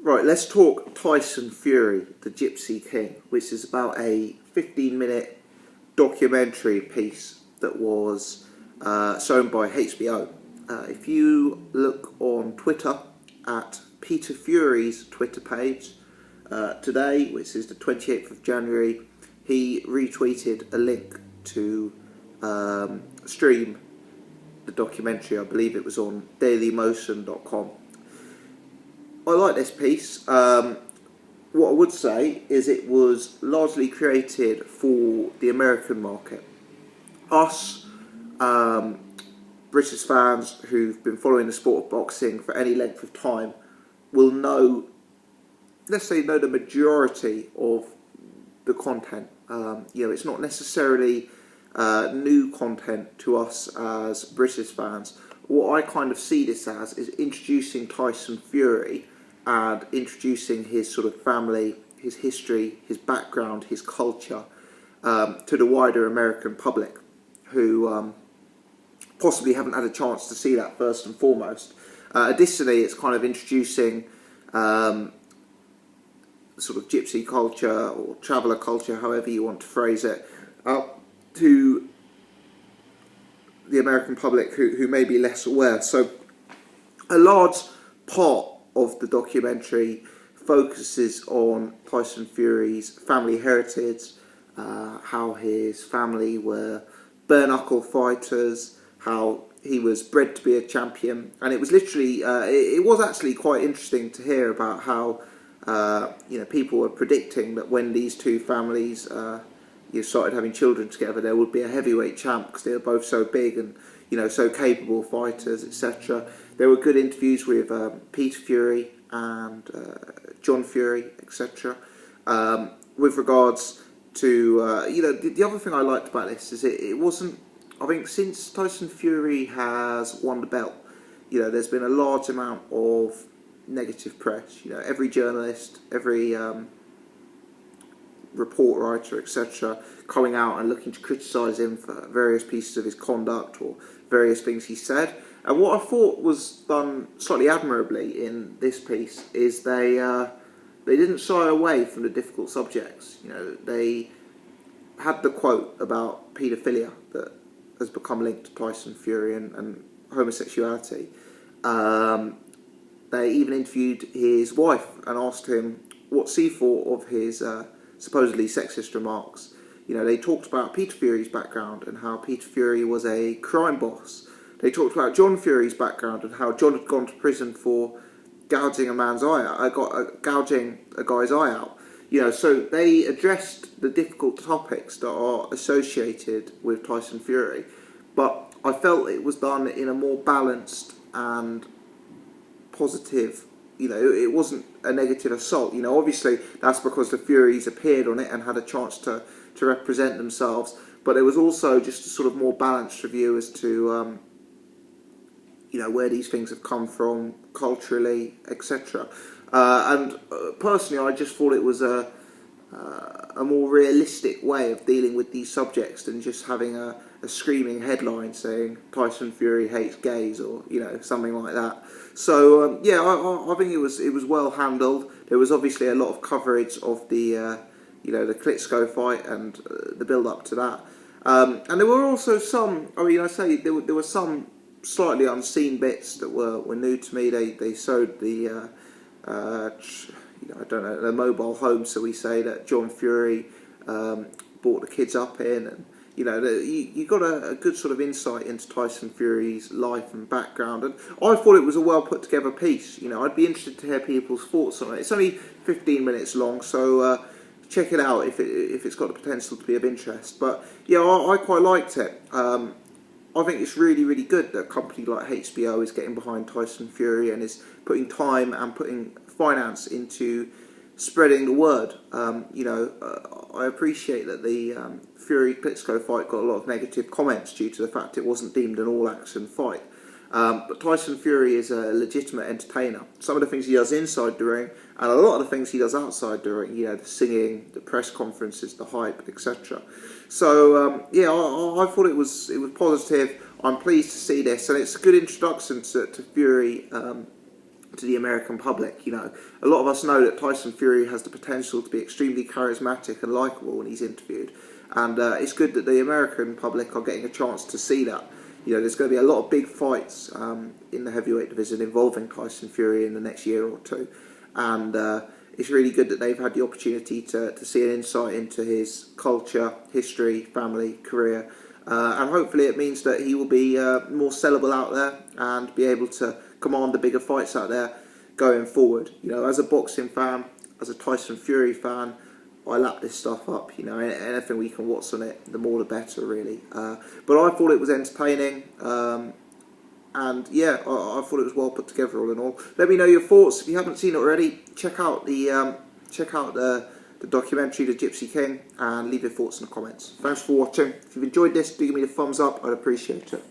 Right, let's talk Tyson Fury, the Gypsy King, which is about a 15-minute documentary piece that was shown by HBO. If you look on Twitter at Peter Fury's Twitter page today, which is the 28th of January, he retweeted a link to stream the documentary. I believe it was on dailymotion.com. I like this piece. What I would say is it was largely created for the American market. Us, British fans who've been following the sport of boxing for any length of time will know, let's say, know the majority of the content. It's not necessarily new content to us as British fans. What I kind of see this as is introducing Tyson Fury and introducing his sort of family, his history, his background, his culture to the wider American public who possibly haven't had a chance to see that first and foremost. Additionally, it's kind of introducing sort of gypsy culture or traveller culture, however you want to phrase it, to the American public who may be less aware. So a large part of the documentary focuses on Tyson Fury's family heritage, how his family were bare-knuckle fighters, how he was bred to be a champion, and it was literally, it was actually quite interesting to hear about how people were predicting that when these two families started having children together, there would be a heavyweight champ because they were both so big and so capable fighters, etc. There were good interviews with Peter Fury and John Fury, etc. With regards to the other thing I liked about this is it wasn't. I think since Tyson Fury has won the belt, there's been a large amount of negative press. Every journalist, every report writer, etc., coming out and looking to criticise him for various pieces of his conduct or various things he said. And what I thought was done slightly admirably in this piece is they didn't shy away from the difficult subjects. They had the quote about paedophilia that has become linked to Tyson Fury and homosexuality. They even interviewed his wife and asked him what he thought of his supposedly sexist remarks. They talked about Peter Fury's background and how Peter Fury was a crime boss. They talked about John Fury's background and how John had gone to prison for gouging a man's eye out, gouging a guy's eye out. So they addressed the difficult topics that are associated with Tyson Fury, but I felt it was done in a more balanced and positive. It wasn't a negative assault. Obviously that's because the Furies appeared on it and had a chance to represent themselves, but there was also just a sort of more balanced review as to where these things have come from culturally, etc. And personally, I just thought it was a more realistic way of dealing with these subjects than just having a screaming headline saying Tyson Fury hates gays or something like that. So I think it was well handled. There was obviously a lot of coverage of the the Klitschko fight and the build up to that, and there were also some. There were some slightly unseen bits that were new to me. They showed the the mobile home, so we say, that John Fury brought the kids up in, and you got a good sort of insight into Tyson Fury's life and background, and I thought it was a well put together piece. I'd be interested to hear people's thoughts on it. It's only 15 minutes long, so check it out if it's got the potential to be of interest. But I quite liked it. I think it's really, really good that a company like HBO is getting behind Tyson Fury and is putting time and putting finance into spreading the word. I appreciate that the Fury-Klitschko fight got a lot of negative comments due to the fact it wasn't deemed an all-action fight. But Tyson Fury is a legitimate entertainer. Some of the things he does inside the ring and a lot of the things he does outside the ring, the singing, the press conferences, the hype, etc. So I thought it was positive. I'm pleased to see this, and it's a good introduction to Fury to the American public. You know, a lot of us know that Tyson Fury has the potential to be extremely charismatic and likeable when he's interviewed, and it's good that the American public are getting a chance to see that. You know, there's going to be a lot of big fights in the heavyweight division involving Tyson Fury in the next year or two, and it's really good that they've had the opportunity to see an insight into his culture, history, family, career, and hopefully it means that he will be more sellable out there and be able to command the bigger fights out there going forward. You know, as a boxing fan, as a Tyson Fury fan, I lap this stuff up. You know, anything we can watch on it, the more the better, really. But I thought it was entertaining, and yeah, I thought it was well put together all in all. Let me know your thoughts. If you haven't seen it already, check out the documentary, The Gypsy King, and leave your thoughts in the comments. Thanks for watching. If you've enjoyed this, do give me a thumbs up. I'd appreciate it.